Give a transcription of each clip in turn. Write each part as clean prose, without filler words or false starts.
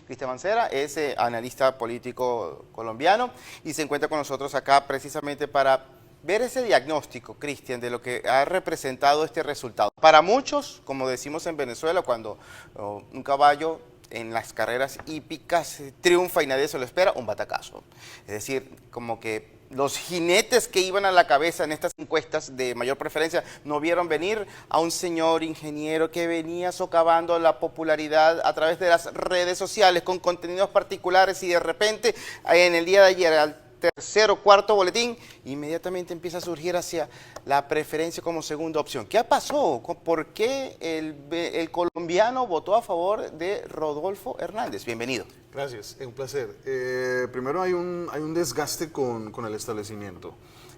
Cristian Mancera, es analista político colombiano y se encuentra con nosotros acá precisamente para ver ese diagnóstico, Cristian, de lo que ha representado este resultado. Para muchos, como decimos en Venezuela, cuando un caballo en las carreras hípicas triunfa y nadie se lo espera, un batacazo. Es decir, como que los jinetes que iban a la cabeza en estas encuestas de mayor preferencia no vieron venir a un señor ingeniero que venía socavando la popularidad a través de las redes sociales con contenidos particulares y de repente en el día de ayer, al tercer o cuarto boletín, inmediatamente empieza a surgir hacia la preferencia como segunda opción. ¿Qué pasó? ¿Por qué el colombiano votó a favor de Rodolfo Hernández? Bienvenido. Gracias, es un placer. Primero hay un desgaste con el establecimiento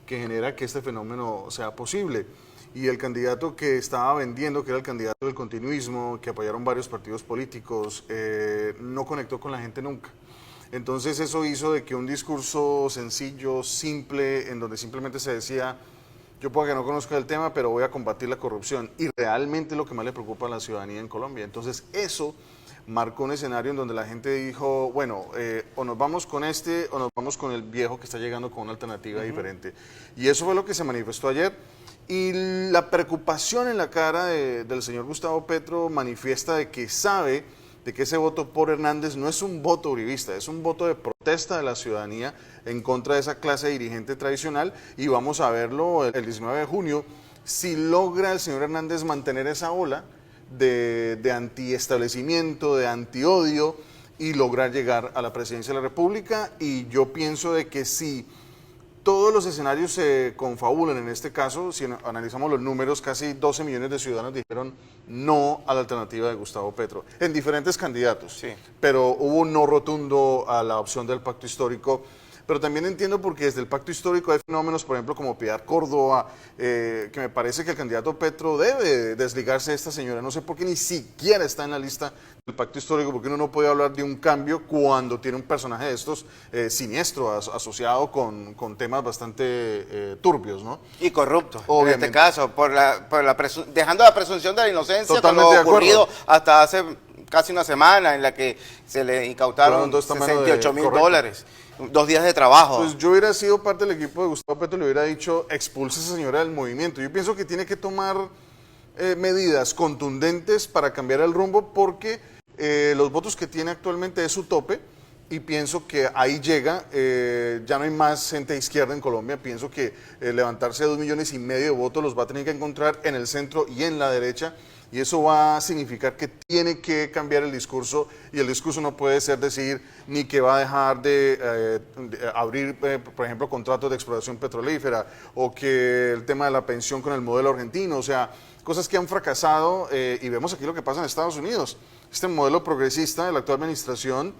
que genera que este fenómeno sea posible. Y el candidato que estaba vendiendo, que era el candidato del continuismo, que apoyaron varios partidos políticos, no conectó con la gente nunca. Entonces eso hizo de que un discurso sencillo, simple, en donde simplemente se decía, yo puedo que no conozca el tema, pero voy a combatir la corrupción. Y realmente lo que más le preocupa a la ciudadanía en Colombia. Entonces eso marcó un escenario en donde la gente dijo, bueno, o nos vamos con este o nos vamos con el viejo que está llegando con una alternativa diferente. Y eso fue lo que se manifestó ayer. Y la preocupación en la cara del señor Gustavo Petro manifiesta de que sabe de que ese voto por Hernández no es un voto uribista, es un voto de protesta de la ciudadanía en contra de esa clase dirigente tradicional, y vamos a verlo el 19 de junio, si logra el señor Hernández mantener esa ola de antiestablecimiento, de antiodio, y lograr llegar a la presidencia de la República. Y yo pienso de que si todos los escenarios se confabulan en este caso, si analizamos los números, casi 12 millones de ciudadanos dijeron no a la alternativa de Gustavo Petro, en diferentes candidatos, sí. Pero hubo un no rotundo a la opción del pacto histórico. Pero también entiendo porque desde el pacto histórico hay fenómenos, por ejemplo, como Piedad Córdoba, que me parece que el candidato Petro debe desligarse de esta señora. No sé por qué ni siquiera está en la lista del pacto histórico, porque uno no puede hablar de un cambio cuando tiene un personaje de estos siniestro, asociado con temas bastante turbios, ¿no? Y corrupto, Obviamente. en este caso, dejando la presunción de la inocencia, Totalmente como de ocurrido acuerdo. hasta hace casi una semana en la que se le incautaron Fueron $68,000, 2 días de trabajo. Pues yo hubiera sido parte del equipo de Gustavo Petro, le hubiera dicho, expulse a esa señora del movimiento. Yo pienso que tiene que tomar medidas contundentes para cambiar el rumbo, porque los votos que tiene actualmente es su tope, y pienso que ahí llega. Ya no hay más gente de izquierda en Colombia. Pienso que levantarse de 2,5 millones de votos los va a tener que encontrar en el centro y en la derecha, y eso va a significar que tiene que cambiar el discurso, y el discurso no puede ser decir ni que va a dejar de abrir, por ejemplo, contratos de explotación petrolífera, o que el tema de la pensión con el modelo argentino, o sea, cosas que han fracasado. Y vemos aquí lo que pasa en Estados Unidos. Este modelo progresista de la actual administración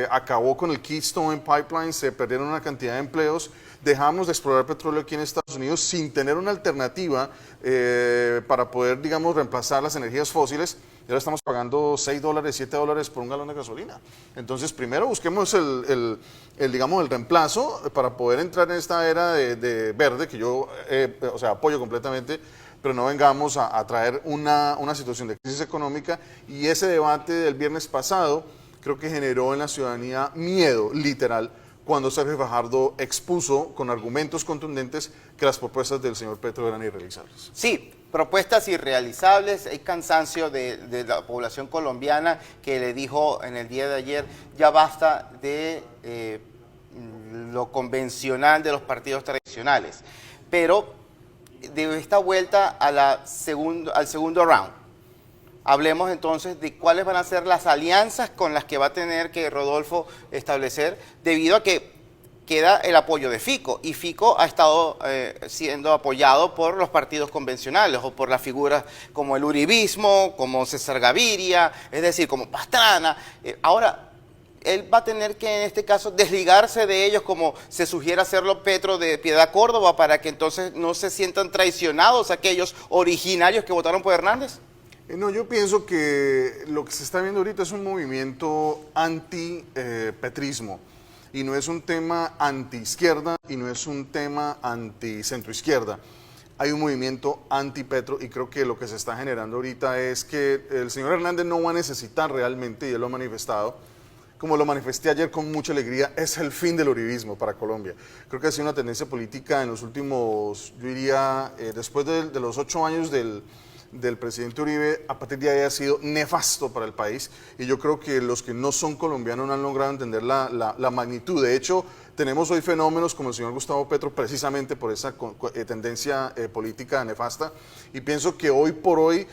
acabó con el Keystone Pipeline, se perdieron una cantidad de empleos, dejamos de explorar petróleo aquí en Estados Unidos sin tener una alternativa para poder, digamos, reemplazar las energías fósiles, y ahora estamos pagando $6, $7 por un galón de gasolina. Entonces, primero busquemos digamos, el reemplazo para poder entrar en esta era de verde, que yo apoyo completamente, pero no vengamos a traer una situación de crisis económica. Y ese debate del viernes pasado creo que generó en la ciudadanía miedo, literal, cuando Sergio Fajardo expuso con argumentos contundentes que las propuestas del señor Petro eran irrealizables. Sí, propuestas irrealizables. Hay cansancio de la población colombiana que le dijo en el día de ayer, ya basta de lo convencional de los partidos tradicionales. Pero de esta vuelta al segundo round, hablemos entonces de cuáles van a ser las alianzas con las que va a tener que Rodolfo establecer, debido a que queda el apoyo de Fico, y Fico ha estado siendo apoyado por los partidos convencionales o por las figuras como el uribismo, como César Gaviria, es decir, como Pastrana. Ahora, él va a tener que, en este caso, desligarse de ellos, como se sugiere hacerlo Petro de Piedad Córdoba, para que entonces no se sientan traicionados aquellos originarios que votaron por Hernández. No, yo pienso que lo que se está viendo ahorita es un movimiento anti-petrismo, y no es un tema anti-izquierda y no es un tema anti-centroizquierda. Hay un movimiento anti-Petro, y creo que lo que se está generando ahorita es que el señor Hernández no va a necesitar realmente, y él lo ha manifestado, como lo manifesté ayer con mucha alegría, es el fin del uribismo para Colombia. Creo que ha sido una tendencia política en los últimos, yo diría, después de los 8 años del presidente Uribe, a partir de ahí ha sido nefasto para el país, y yo creo que los que no son colombianos no han logrado entender la magnitud. De hecho, tenemos hoy fenómenos como el señor Gustavo Petro precisamente por esa tendencia política nefasta, y pienso que hoy por hoy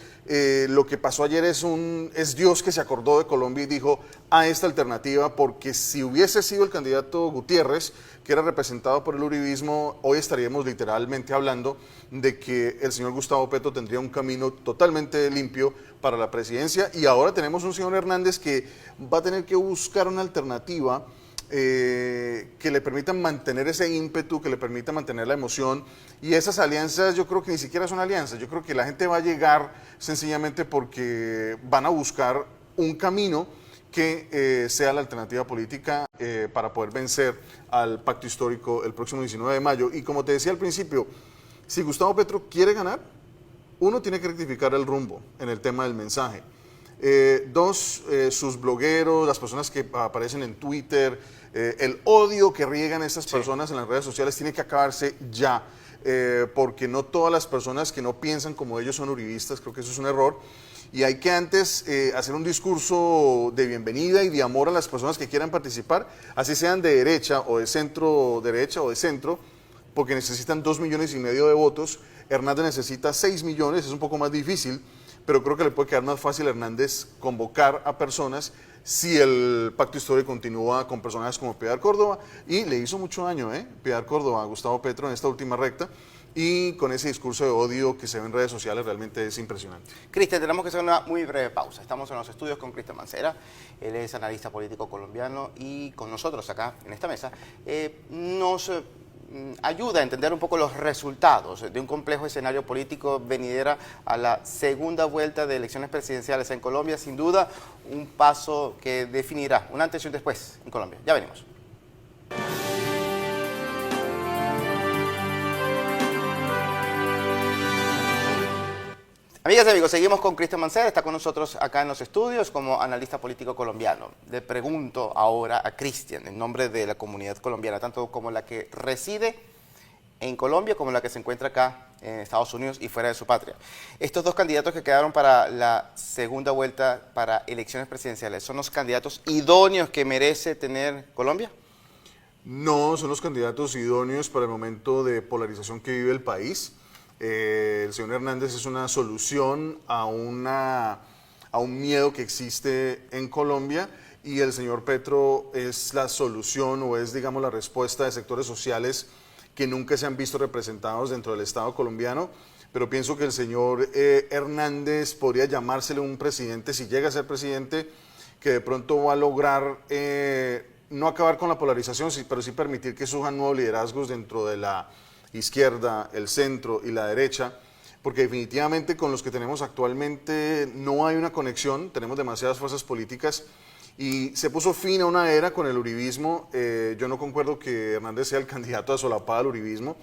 lo que pasó ayer es Dios que se acordó de Colombia y dijo a esta alternativa, porque si hubiese sido el candidato Gutiérrez, que era representado por el uribismo, hoy estaríamos literalmente hablando de que el señor Gustavo Petro tendría un camino totalmente limpio para la presidencia, y ahora tenemos un señor Hernández que va a tener que buscar una alternativa que le permitan mantener ese ímpetu, que le permita mantener la emoción, y esas alianzas yo creo que ni siquiera son alianzas, yo creo que la gente va a llegar sencillamente porque van a buscar un camino que sea la alternativa política para poder vencer al pacto histórico el próximo 19 de mayo. Y como te decía al principio, si Gustavo Petro quiere ganar, uno tiene que rectificar el rumbo en el tema del mensaje. Dos, sus blogueros, las personas que aparecen en Twitter, el odio que riegan estas personas en las redes sociales tiene que acabarse ya, porque no todas las personas que no piensan como ellos son uribistas, creo que eso es un error, y hay que antes hacer un discurso de bienvenida y de amor a las personas que quieran participar, así sean de derecha o de centro derecha o de centro, porque necesitan 2,5 millones de votos. Hernández necesita 6 millones, es un poco más difícil, pero creo que le puede quedar más fácil a Hernández convocar a personas si el pacto histórico continúa con personajes como Piedad Córdoba, y le hizo mucho daño, Piedad Córdoba a Gustavo Petro en esta última recta, y con ese discurso de odio que se ve en redes sociales realmente es impresionante. Cristian, tenemos que hacer una muy breve pausa. Estamos en los estudios con Cristian Mancera, él es analista político colombiano, y con nosotros acá en esta mesa nos ayuda a entender un poco los resultados de un complejo escenario político venidera a la segunda vuelta de elecciones presidenciales en Colombia. Sin duda, un paso que definirá un antes y un después en Colombia. Ya venimos. Amigas y amigos, seguimos con Cristian Mancera, está con nosotros acá en los estudios como analista político colombiano. Le pregunto ahora a Cristian, en nombre de la comunidad colombiana, tanto como la que reside en Colombia como la que se encuentra acá en Estados Unidos y fuera de su patria. Estos dos candidatos que quedaron para la segunda vuelta para elecciones presidenciales, ¿son los candidatos idóneos que merece tener Colombia? No, son los candidatos idóneos para el momento de polarización que vive el país. El señor Hernández es una solución a un miedo que existe en Colombia, y el señor Petro es la solución, o es, digamos, la respuesta de sectores sociales que nunca se han visto representados dentro del Estado colombiano. Pero pienso que el señor Hernández podría llamársele un presidente, si llega a ser presidente, que de pronto va a lograr no acabar con la polarización, pero sí permitir que surjan nuevos liderazgos dentro de la izquierda, el centro y la derecha, porque definitivamente con los que tenemos actualmente no hay una conexión, tenemos demasiadas fuerzas políticas, y se puso fin a una era con el uribismo. Yo no concuerdo que Hernández sea el candidato a solapar al uribismo,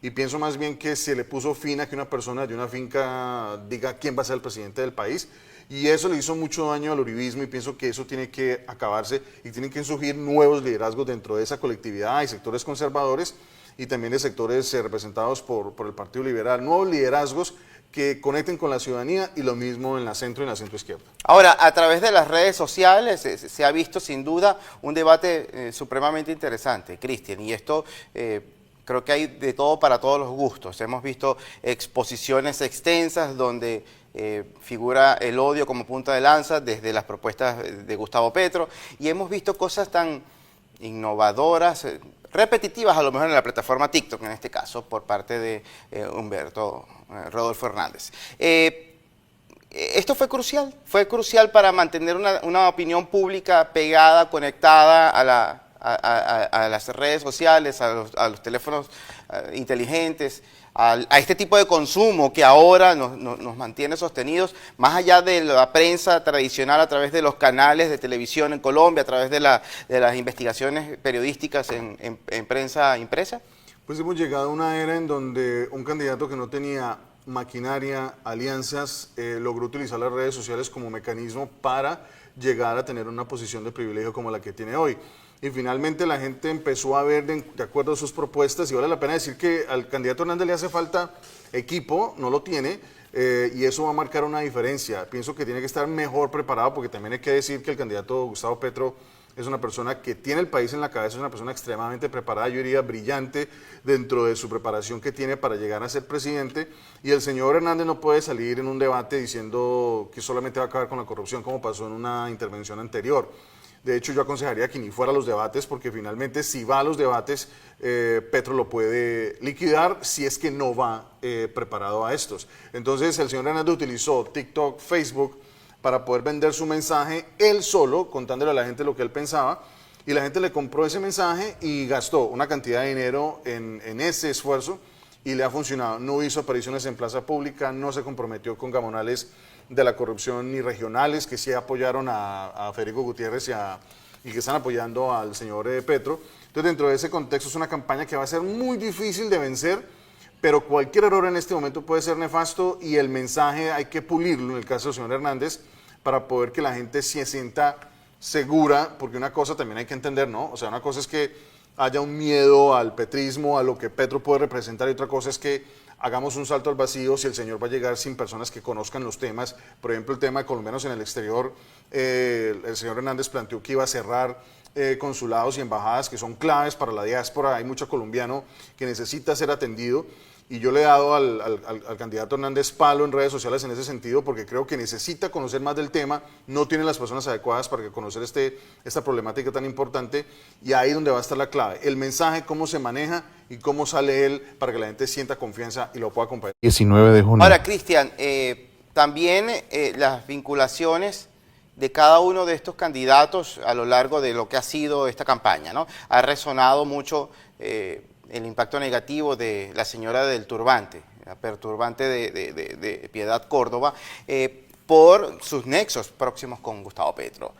y pienso más bien que se le puso fin a que una persona de una finca diga quién va a ser el presidente del país, y eso le hizo mucho daño al uribismo, y pienso que eso tiene que acabarse, y tienen que surgir nuevos liderazgos dentro de esa colectividad y sectores conservadores, y también de sectores representados por el Partido Liberal, nuevos liderazgos que conecten con la ciudadanía, y lo mismo en la centro y en la centro izquierda. Ahora, a través de las redes sociales se ha visto sin duda un debate supremamente interesante, Cristian, y esto creo que hay de todo para todos los gustos. Hemos visto exposiciones extensas donde figura el odio como punta de lanza desde las propuestas de Gustavo Petro, y hemos visto cosas tan innovadoras, repetitivas a lo mejor en la plataforma TikTok, en este caso, por parte de Rodolfo Hernández. Esto fue crucial para mantener una opinión pública pegada, conectada a las redes sociales, a los teléfonos inteligentes, a este tipo de consumo que ahora nos mantiene sostenidos, más allá de la prensa tradicional, a través de los canales de televisión en Colombia, a través de las investigaciones periodísticas en prensa impresa? Pues hemos llegado a una era en donde un candidato que no tenía maquinaria, alianzas, logró utilizar las redes sociales como mecanismo para llegar a tener una posición de privilegio como la que tiene hoy. Y finalmente la gente empezó a ver de acuerdo a sus propuestas, y vale la pena decir que al candidato Hernández le hace falta equipo, no lo tiene, y eso va a marcar una diferencia. Pienso que tiene que estar mejor preparado, porque también hay que decir que el candidato Gustavo Petro es una persona que tiene el país en la cabeza, es una persona extremadamente preparada, yo diría brillante dentro de su preparación que tiene para llegar a ser presidente, y el señor Hernández no puede salir en un debate diciendo que solamente va a acabar con la corrupción como pasó en una intervención anterior. De hecho, yo aconsejaría que ni fuera a los debates, porque finalmente si va a los debates, Petro lo puede liquidar si es que no va preparado a estos. Entonces, el señor Hernández utilizó TikTok, Facebook, para poder vender su mensaje él solo, contándole a la gente lo que él pensaba, y la gente le compró ese mensaje y gastó una cantidad de dinero en ese esfuerzo, y le ha funcionado. No hizo apariciones en plaza pública, no se comprometió con gamonales de la corrupción ni regionales, que sí apoyaron a Federico Gutiérrez y que están apoyando al señor Petro. Entonces, dentro de ese contexto es una campaña que va a ser muy difícil de vencer, pero cualquier error en este momento puede ser nefasto, y el mensaje hay que pulirlo en el caso del señor Hernández para poder que la gente se sienta segura, porque una cosa también hay que entender, ¿no? O sea, una cosa es que haya un miedo al petrismo, a lo que Petro puede representar, y otra cosa es que hagamos un salto al vacío si el señor va a llegar sin personas que conozcan los temas. Por ejemplo, el tema de colombianos en el exterior, el señor Hernández planteó que iba a cerrar consulados y embajadas que son claves para la diáspora. Hay mucho colombiano que necesita ser atendido, y yo le he dado al candidato Hernández palo en redes sociales en ese sentido, porque creo que necesita conocer más del tema, no tiene las personas adecuadas para conocer esta problemática tan importante, y ahí donde va a estar la clave, el mensaje, cómo se maneja y cómo sale él para que la gente sienta confianza y lo pueda acompañar. 19 de junio. Ahora, Cristian, también las vinculaciones de cada uno de estos candidatos a lo largo de lo que ha sido esta campaña, ¿no? Ha resonado mucho el impacto negativo de la señora del turbante, la perturbante de Piedad Córdoba, por sus nexos próximos con Gustavo Petro.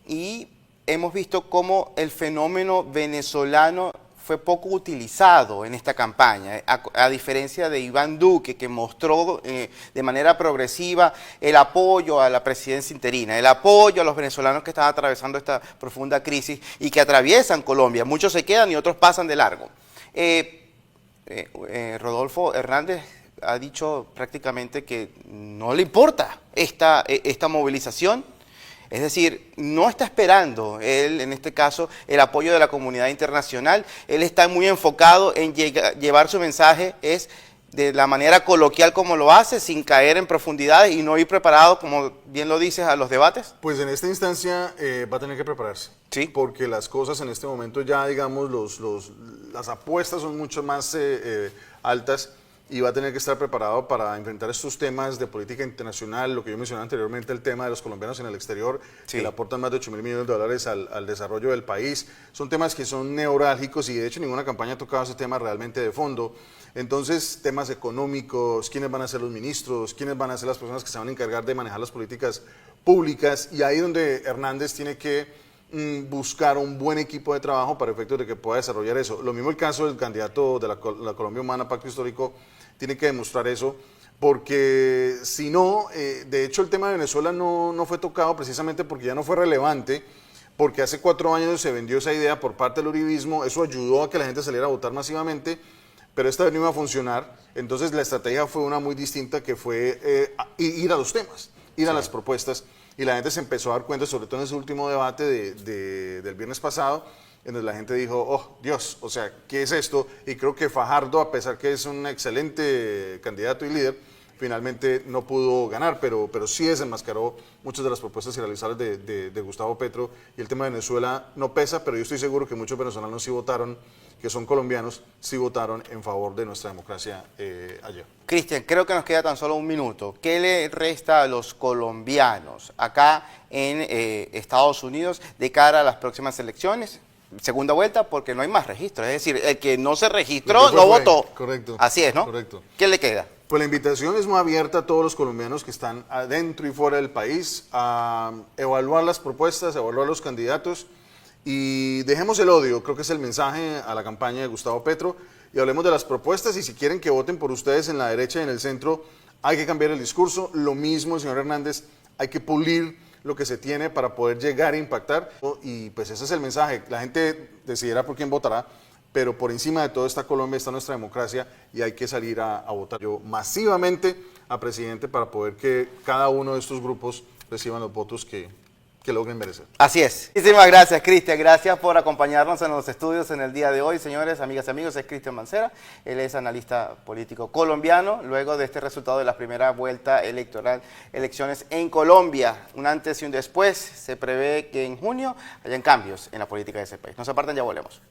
Y hemos visto cómo el fenómeno venezolano fue poco utilizado en esta campaña, a diferencia de Iván Duque, que mostró de manera progresiva el apoyo a la presidencia interina, el apoyo a los venezolanos que están atravesando esta profunda crisis y que atraviesan Colombia. Muchos se quedan y otros pasan de largo. Rodolfo Hernández ha dicho prácticamente que no le importa esta movilización. Es decir, no está esperando él, en este caso, el apoyo de la comunidad internacional. Él está muy enfocado en llevar su mensaje de la manera coloquial como lo hace, sin caer en profundidades y no ir preparado, como bien lo dices, a los debates. Pues en esta instancia va a tener que prepararse. Sí. Porque las cosas en este momento ya, digamos, las apuestas son mucho más altas, y va a tener que estar preparado para enfrentar estos temas de política internacional, lo que yo mencioné anteriormente, el tema de los colombianos en el exterior, sí, que le aportan más de 8.000 millones de dólares al desarrollo del país. Son temas que son neurálgicos, y de hecho ninguna campaña ha tocado ese tema realmente de fondo. Entonces, temas económicos, quiénes van a ser los ministros, quiénes van a ser las personas que se van a encargar de manejar las políticas públicas, y ahí donde Hernández tiene que buscar un buen equipo de trabajo para efectos de que pueda desarrollar eso. Lo mismo el caso del candidato de la Colombia Humana, Pacto Histórico, tiene que demostrar eso, porque si no, de hecho el tema de Venezuela no fue tocado precisamente porque ya no fue relevante, porque hace 4 años se vendió esa idea por parte del uribismo, eso ayudó a que la gente saliera a votar masivamente, pero esta vez no iba a funcionar. Entonces la estrategia fue una muy distinta, que fue ir a los temas, ir a las propuestas, y la gente se empezó a dar cuenta, sobre todo en ese último debate del viernes pasado, en donde la gente dijo, oh Dios, o sea, ¿qué es esto? Y creo que Fajardo, a pesar que es un excelente candidato y líder, finalmente no pudo ganar, pero sí desenmascaró muchas de las propuestas irrealizables de Gustavo Petro, y el tema de Venezuela no pesa, pero yo estoy seguro que muchos venezolanos sí votaron, que son colombianos, sí votaron en favor de nuestra democracia ayer. Cristian, creo que nos queda tan solo un minuto. ¿Qué le resta a los colombianos acá en Estados Unidos de cara a las próximas elecciones? Segunda vuelta, porque no hay más registro. Es decir, el que no se registró no votó. Correcto. Así es, ¿no? Correcto. ¿Qué le queda? Pues la invitación es muy abierta a todos los colombianos que están adentro y fuera del país a evaluar las propuestas, a evaluar los candidatos, y dejemos el odio. Creo que es el mensaje a la campaña de Gustavo Petro, y hablemos de las propuestas, y si quieren que voten por ustedes en la derecha y en el centro, hay que cambiar el discurso. Lo mismo el señor Hernández, hay que pulir lo que se tiene para poder llegar a impactar. Y pues ese es el mensaje. La gente decidirá por quién votará, pero por encima de todo está Colombia, está nuestra democracia y hay que salir a votar yo masivamente a presidente para poder que cada uno de estos grupos reciban los votos que logren merecer. Así es. Muchísimas gracias, Cristian. Gracias por acompañarnos en los estudios en el día de hoy, señores, amigas y amigos. Es Cristian Mancera. Él es analista político colombiano. Luego de este resultado de la primera vuelta electoral, elecciones en Colombia, un antes y un después, se prevé que en junio hayan cambios en la política de ese país. No se aparten, ya volvemos.